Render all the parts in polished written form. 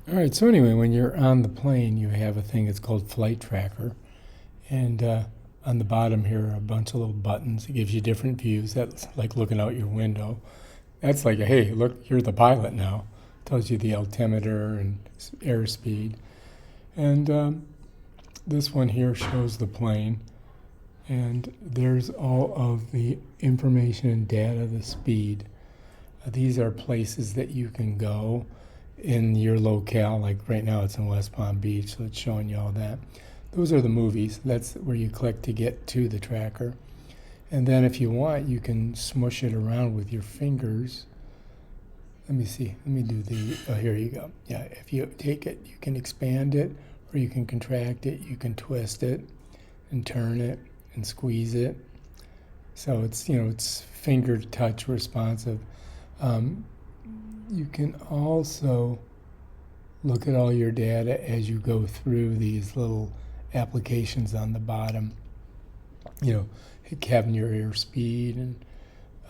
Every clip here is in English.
All right, so anyway, when you're on the plane, you have a thing that's called Flight Tracker. And on the bottom here are a bunch of little buttons. It gives you different views. That's like looking out your window. That's like, hey, look, you're the pilot now. Tells you the altimeter and airspeed. And this one here shows the plane. And there's all of the information and data, the speed. These are places that you can go in your locale. Like right now it's in West Palm Beach, so it's showing you all that. Those are the movies. That's where you click to get to the tracker. And then if you want, you can smush it around with your fingers. Let me see. Let me do here you go. Yeah, if you take it, you can expand it, or you can contract it, you can twist it and turn it and squeeze it. So it's finger touch responsive. You can also look at all your data as you go through these little applications on the bottom. Having your airspeed and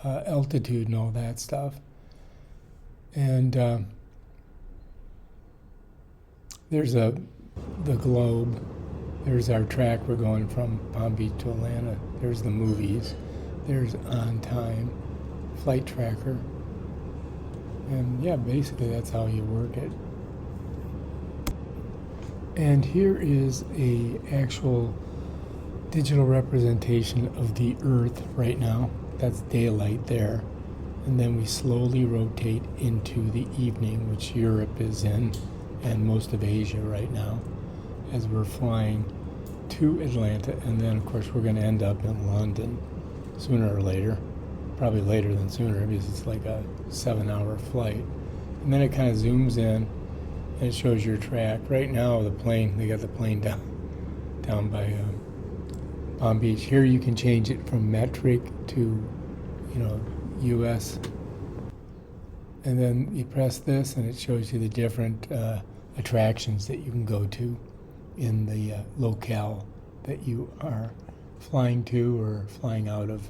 altitude and all that stuff. And there's the globe. There's our track. We're going from Palm Beach to Atlanta. There's the movies. There's On Time, Flight Tracker. And yeah, basically that's how you work it. And here is a actual digital representation of the Earth right now. That's daylight there. And then we slowly rotate into the evening, which Europe is in, and most of Asia right now, as we're flying to Atlanta. And then, of course, we're going to end up in London sooner or later. Probably later than sooner, because it's like a 7-hour flight. And then it kind of zooms in, and it shows your track. Right now, they got the plane down by Palm Beach. Here you can change it from metric to, US. And then you press this, and it shows you the different attractions that you can go to in the locale that you are flying to or flying out of.